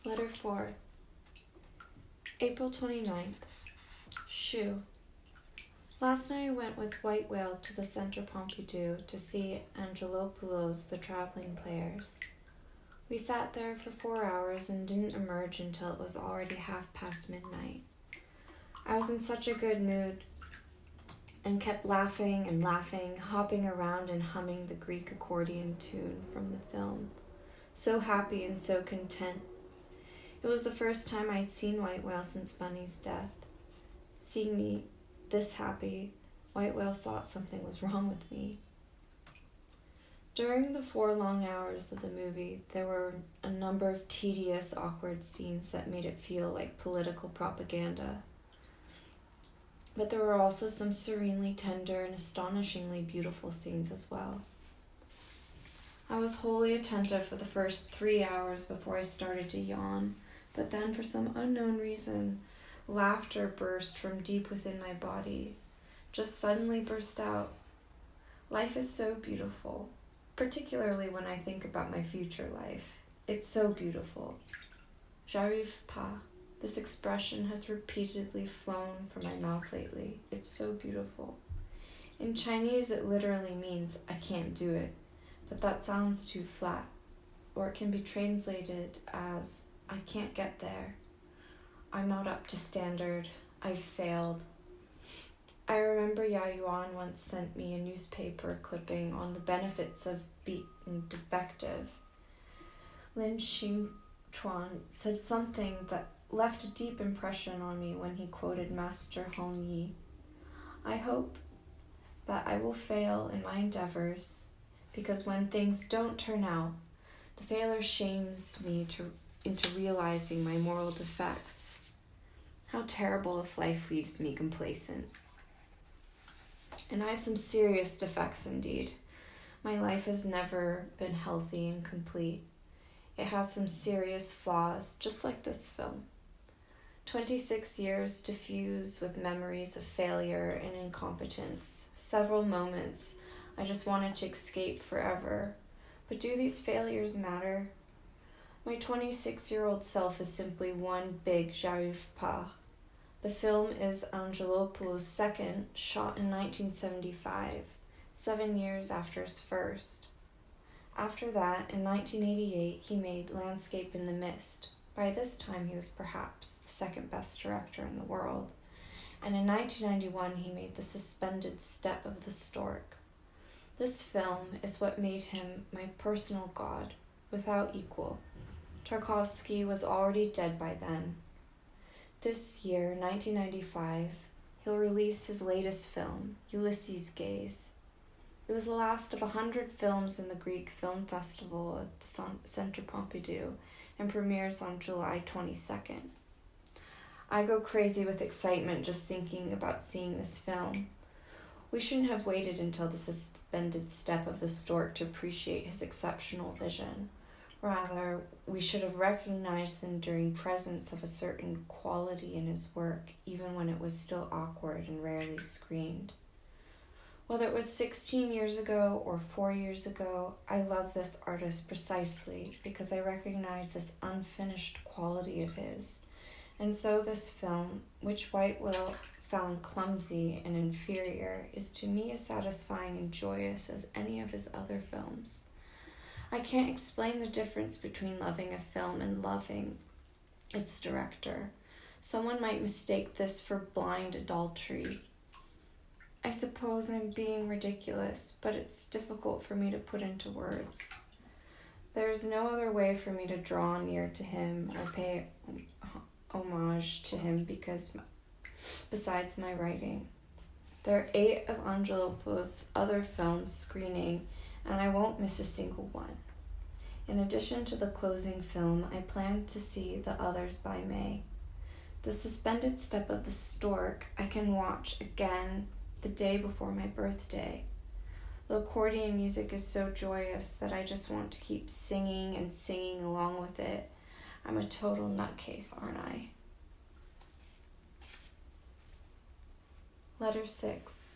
Letter 4. April 29th. Shu. Last night I went with White Whale to the Centre Pompidou to see Angelopoulos, the traveling players. We sat there for 4 hours and didn't emerge until it was already midnight. I was in such a good mood and kept laughing and laughing, hopping around and humming the Greek accordion tune from the film. So happy and so content. It was the first time I'd seen White Whale since Bunny's death. Seeing me this happy, White Whale thought something was wrong with me. During the 4 long hours of the movie, there were a number of tedious, awkward scenes that made it feel like political propaganda. But there were also some serenely tender and astonishingly beautiful scenes as well. I was wholly attentive for the first 3 hours before I started to yawn, but then for some unknown reason, laughter burst from deep within my body, just suddenly burst out. Life is so beautiful, particularly when I think about my future life. It's so beautiful. J'arrive pas. This expression has repeatedly flown from my mouth lately. It's so beautiful. In Chinese, it literally means I can't do it, but that sounds too flat. Or it can be translated as I can't get there. I'm not up to standard. I've failed. I remember Ya Yuan once sent me a newspaper clipping on the benefits of being defective. Lin Xingchuan said something that left a deep impression on me when he quoted Master Hong Yi. I hope that I will fail in my endeavors, because when things don't turn out, the failure shames me into realizing my moral defects. How terrible if life leaves me complacent. And I have some serious defects indeed. My life has never been healthy and complete. It has some serious flaws, just like this film. 26 years diffused with memories of failure and incompetence. Several moments I just wanted to escape forever. But do these failures matter? My 26-year-old self is simply one big j'arrive pas. The film is Angelopoulos' second, shot in 1975, 7 years after his first. After that, in 1988, he made Landscape in the Mist. By this time, he was perhaps the second best director in the world. And in 1991, he made The Suspended Step of the Stork. This film is what made him my personal god, without equal. Tarkovsky was already dead by then. This year, 1995, he'll release his latest film, Ulysses Gaze. It was the last of 100 films in the Greek Film Festival at the Centre Pompidou and premieres on July 22nd. I go crazy with excitement just thinking about seeing this film. We shouldn't have waited until The Suspended Step of the Stork to appreciate his exceptional vision. Rather, we should have recognized the enduring presence of a certain quality in his work, even when it was still awkward and rarely screened. Whether it was 16 years ago or 4 years ago, I love this artist precisely because I recognize this unfinished quality of his. And so this film, which White Whale found clumsy and inferior, is to me as satisfying and joyous as any of his other films. I can't explain the difference between loving a film and loving its director. Someone might mistake this for blind adultery. I suppose I'm being ridiculous, but it's difficult for me to put into words. There's no other way for me to draw near to him or pay homage to him besides my writing. There are 8 of Angelopoulos' other films screening, and I won't miss a single one. In addition to the closing film, I plan to see the others by May. The Suspended Step of the Stork I can watch again the day before my birthday. The accordion music is so joyous that I just want to keep singing and singing along with it. I'm a total nutcase, aren't I? Letter 6,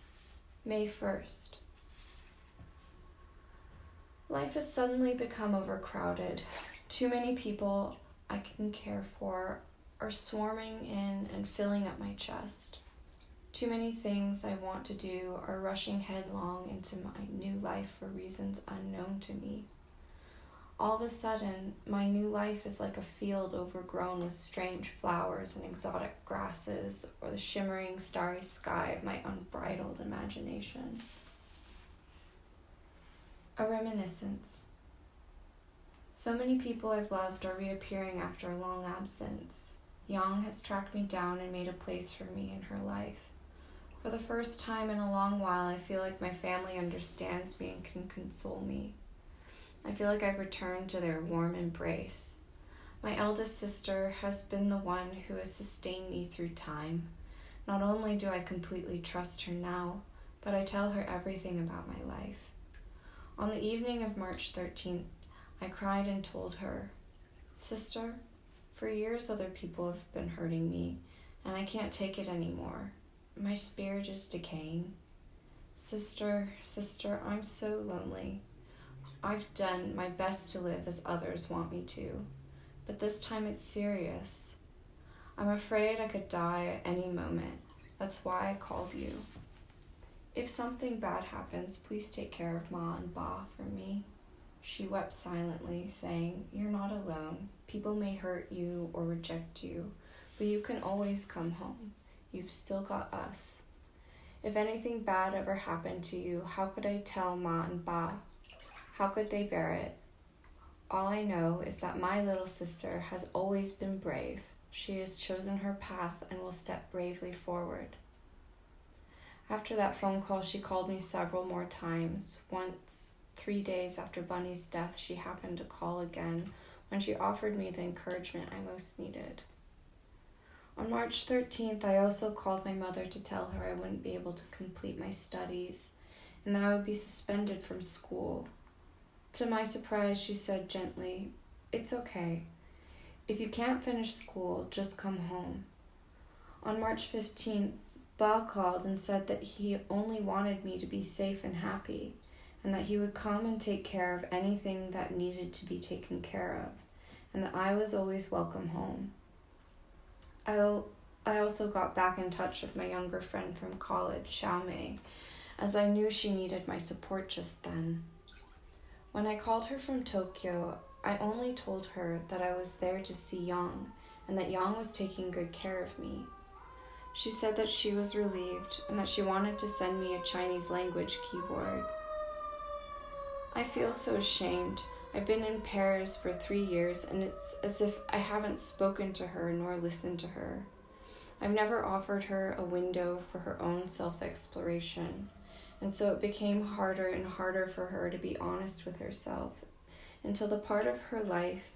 May 1st. Life has suddenly become overcrowded. Too many people I can care for are swarming in and filling up my chest. Too many things I want to do are rushing headlong into my new life for reasons unknown to me. All of a sudden, my new life is like a field overgrown with strange flowers and exotic grasses, or the shimmering starry sky of my unbridled imagination. A reminiscence. So many people I've loved are reappearing after a long absence. Yang has tracked me down and made a place for me in her life. For the first time in a long while, I feel like my family understands me and can console me. I feel like I've returned to their warm embrace. My eldest sister has been the one who has sustained me through time. Not only do I completely trust her now, but I tell her everything about my life. On the evening of March 13th, I cried and told her, "Sister, for years other people have been hurting me, and I can't take it anymore. My spirit is decaying. Sister, I'm so lonely. I've done my best to live as others want me to, but this time it's serious. I'm afraid I could die at any moment. That's why I called you. If something bad happens, please take care of Ma and Ba for me." She wept silently, saying, "You're not alone. People may hurt you or reject you, but you can always come home. You've still got us. If anything bad ever happened to you, how could I tell Ma and Ba? How could they bear it? All I know is that my little sister has always been brave. She has chosen her path and will step bravely forward." After that phone call, she called me several more times. Once, 3 days after Bunny's death, she happened to call again when she offered me the encouragement I most needed. On March 13th, I also called my mother to tell her I wouldn't be able to complete my studies and that I would be suspended from school. To my surprise, she said gently, "It's okay. If you can't finish school, just come home." On March 15th, Ba called and said that he only wanted me to be safe and happy, and that he would come and take care of anything that needed to be taken care of, and that I was always welcome home. I also got back in touch with my younger friend from college, Xiaomei, as I knew she needed my support just then. When I called her from Tokyo, I only told her that I was there to see Yang, and that Yang was taking good care of me. She said that she was relieved, and that she wanted to send me a Chinese language keyboard. I feel so ashamed. I've been in Paris for 3 years, and it's as if I haven't spoken to her nor listened to her. I've never offered her a window for her own self-exploration, and so it became harder and harder for her to be honest with herself, until the part of her life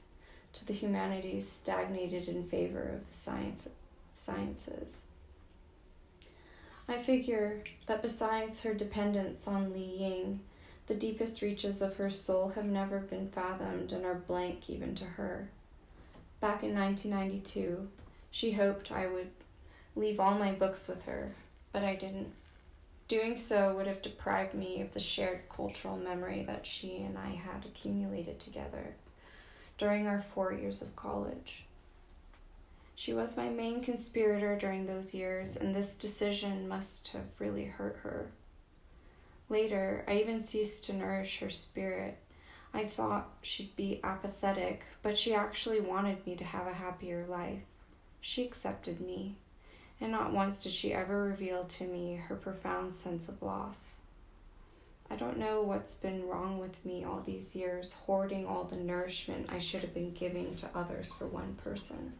to the humanities stagnated in favor of the sciences. I figure that besides her dependence on Li Ying, the deepest reaches of her soul have never been fathomed and are blank even to her. Back in 1992, she hoped I would leave all my books with her, but I didn't. Doing so would have deprived me of the shared cultural memory that she and I had accumulated together during our 4 years of college. She was my main conspirator during those years, and this decision must have really hurt her. Later, I even ceased to nourish her spirit. I thought she'd be apathetic, but she actually wanted me to have a happier life. She accepted me, and not once did she ever reveal to me her profound sense of loss. I don't know what's been wrong with me all these years, hoarding all the nourishment I should have been giving to others for one person.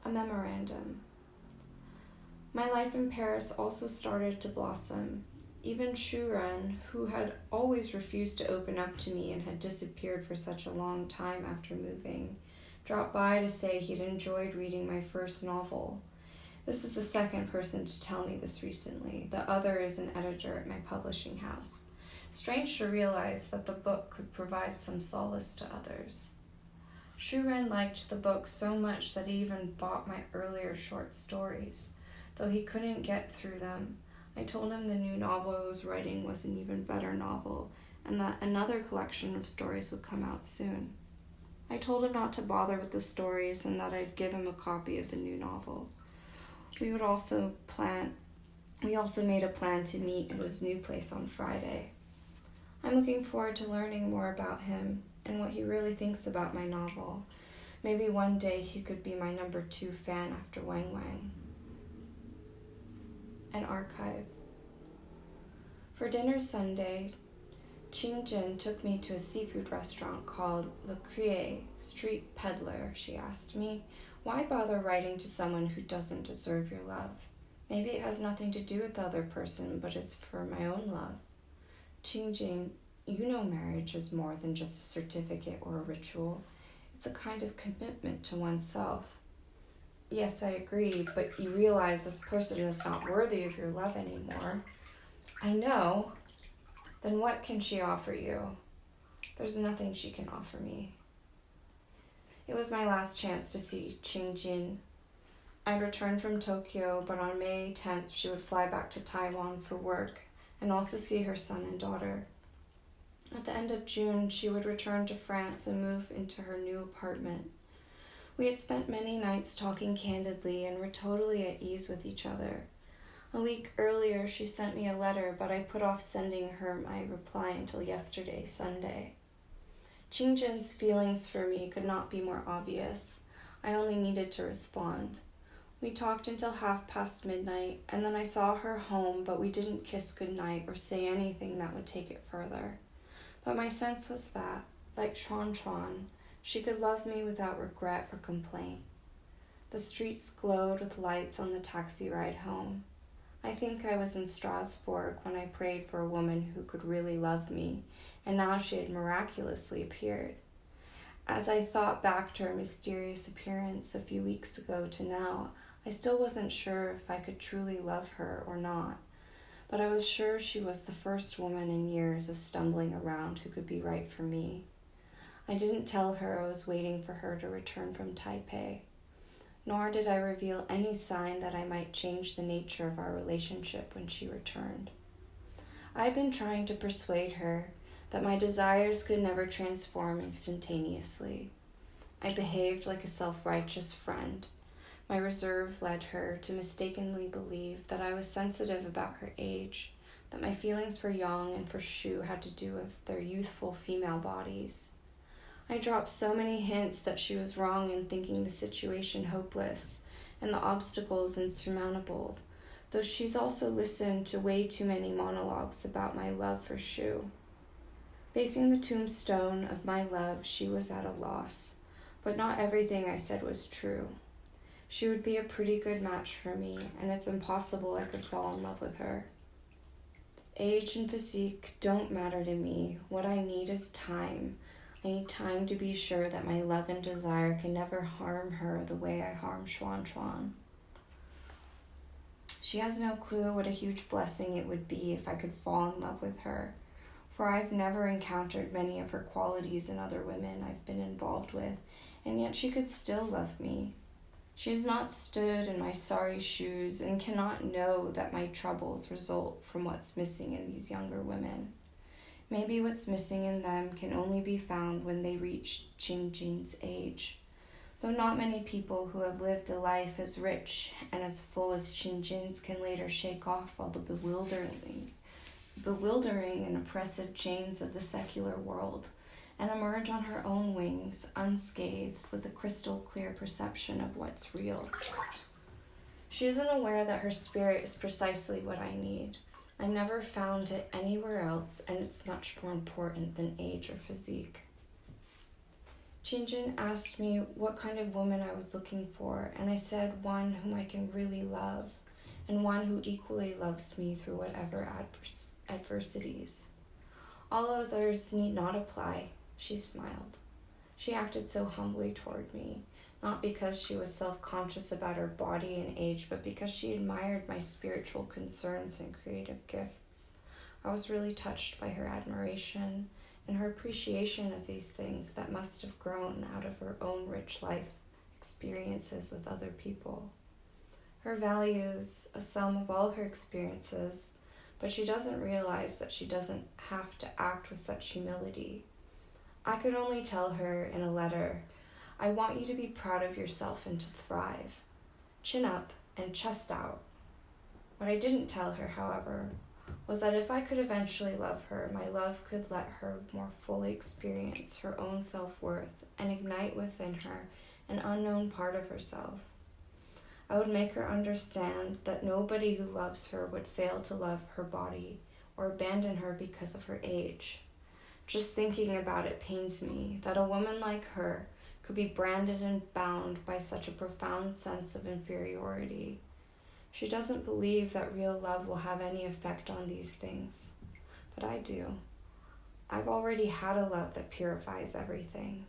A memorandum. My life in Paris also started to blossom. Even Shu Ren, who had always refused to open up to me and had disappeared for such a long time after moving, dropped by to say he'd enjoyed reading my first novel. This is the second person to tell me this recently. The other is an editor at my publishing house. Strange to realize that the book could provide some solace to others. Shu Ren liked the book so much that he even bought my earlier short stories. Though he couldn't get through them, I told him the new novel I was writing was an even better novel, and that another collection of stories would come out soon. I told him not to bother with the stories and that I'd give him a copy of the new novel. We also made a plan to meet at his new place on Friday. I'm looking forward to learning more about him and what he really thinks about my novel. Maybe one day he could be my number 2 fan after Wang Wang. An archive. For dinner Sunday, Qing Jin took me to a seafood restaurant called Le Crier, Street Peddler. She asked me, why bother writing to someone who doesn't deserve your love? Maybe it has nothing to do with the other person, but is for my own love. Qing Jin, you know marriage is more than just a certificate or a ritual. It's a kind of commitment to oneself. Yes, I agree, but you realize this person is not worthy of your love anymore. I know. Then what can she offer you? There's nothing she can offer me. It was my last chance to see Qing Jin. I'd returned from Tokyo, but on May 10th she would fly back to Taiwan for work and also see her son and daughter. At the end of June, she would return to France and move into her new apartment. We had spent many nights talking candidly and were totally at ease with each other. A week earlier, she sent me a letter, but I put off sending her my reply until yesterday, Sunday. Qing Jin's feelings for me could not be more obvious. I only needed to respond. We talked until midnight, and then I saw her home, but we didn't kiss goodnight or say anything that would take it further. But my sense was that, like Chuan Chuan, she could love me without regret or complaint. The streets glowed with lights on the taxi ride home. I think I was in Strasbourg when I prayed for a woman who could really love me, and now she had miraculously appeared. As I thought back to her mysterious appearance a few weeks ago to now, I still wasn't sure if I could truly love her or not, but I was sure she was the first woman in years of stumbling around who could be right for me. I didn't tell her I was waiting for her to return from Taipei, nor did I reveal any sign that I might change the nature of our relationship when she returned. I'd been trying to persuade her that my desires could never transform instantaneously. I behaved like a self-righteous friend. My reserve led her to mistakenly believe that I was sensitive about her age, that my feelings for Yang and for Shu had to do with their youthful female bodies. I dropped so many hints that she was wrong in thinking the situation hopeless and the obstacles insurmountable, though she's also listened to way too many monologues about my love for Shu. Facing the tombstone of my love, she was at a loss, but not everything I said was true. She would be a pretty good match for me, and it's impossible I could fall in love with her. Age and physique don't matter to me. What I need is time. I need time to be sure that my love and desire can never harm her the way I harm Chuan Chuan. She has no clue what a huge blessing it would be if I could fall in love with her, for I've never encountered many of her qualities in other women I've been involved with, and yet she could still love me. She has not stood in my sorry shoes and cannot know that my troubles result from what's missing in these younger women. Maybe what's missing in them can only be found when they reach Qing Jin's age. Though not many people who have lived a life as rich and as full as Qing Jin's can later shake off all the bewildering and oppressive chains of the secular world and emerge on her own wings, unscathed, with a crystal clear perception of what's real. She isn't aware that her spirit is precisely what I need. I never found it anywhere else, and it's much more important than age or physique. Qing Jin asked me what kind of woman I was looking for, and I said one whom I can really love, and one who equally loves me through whatever adversities. All others need not apply, she smiled. She acted so humbly toward me, not because she was self-conscious about her body and age, but because she admired my spiritual concerns and creative gifts. I was really touched by her admiration and her appreciation of these things that must have grown out of her own rich life experiences with other people. Her values a sum of all her experiences, but she doesn't realize that she doesn't have to act with such humility. I could only tell her in a letter, I want you to be proud of yourself and to thrive. Chin up and chest out. What I didn't tell her, however, was that if I could eventually love her, my love could let her more fully experience her own self-worth and ignite within her an unknown part of herself. I would make her understand that nobody who loves her would fail to love her body or abandon her because of her age. Just thinking about it pains me that a woman like her could be branded and bound by such a profound sense of inferiority. She doesn't believe that real love will have any effect on these things, but I do. I've already had a love that purifies everything.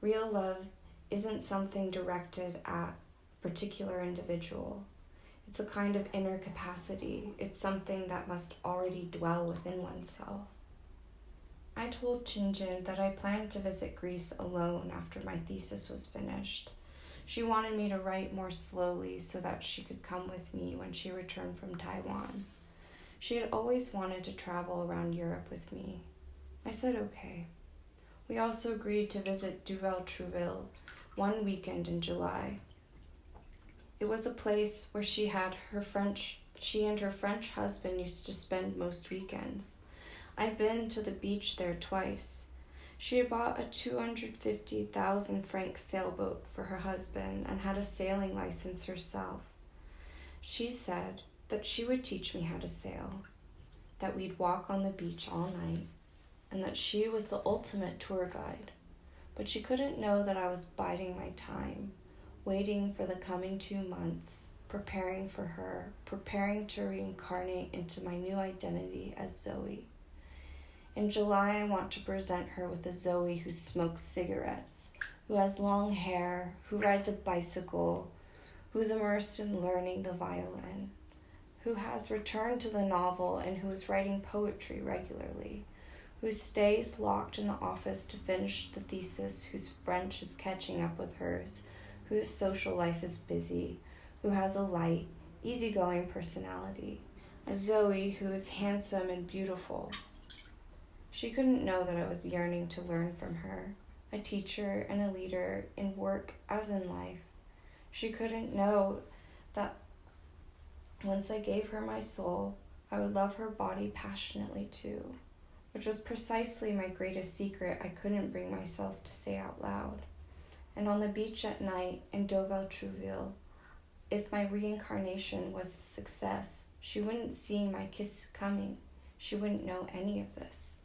Real love isn't something directed at a particular individual. It's a kind of inner capacity. It's something that must already dwell within oneself. I told Chinjin that I planned to visit Greece alone after my thesis was finished. She wanted me to write more slowly so that she could come with me when she returned from Taiwan. She had always wanted to travel around Europe with me. I said okay. We also agreed to visit Duvel-Trouville one weekend in July. It was a place where she and her French husband used to spend most weekends. I'd been to the beach there twice. She had bought a 250,000 franc sailboat for her husband and had a sailing license herself. She said that she would teach me how to sail, that we'd walk on the beach all night, and that she was the ultimate tour guide. But she couldn't know that I was biding my time, waiting for the coming 2 months, preparing for her, preparing to reincarnate into my new identity as Zoe. In July, I want to present her with a Zoe who smokes cigarettes, who has long hair, who rides a bicycle, who's immersed in learning the violin, who has returned to the novel and who is writing poetry regularly, who stays locked in the office to finish the thesis, whose French is catching up with hers, whose social life is busy, who has a light, easygoing personality, a Zoe who is handsome and beautiful. She couldn't know that I was yearning to learn from her, a teacher and a leader in work as in life. She couldn't know that once I gave her my soul, I would love her body passionately too, which was precisely my greatest secret I couldn't bring myself to say out loud. And on the beach at night in Duvel-Trouville, if my reincarnation was a success, she wouldn't see my kiss coming. She wouldn't know any of this.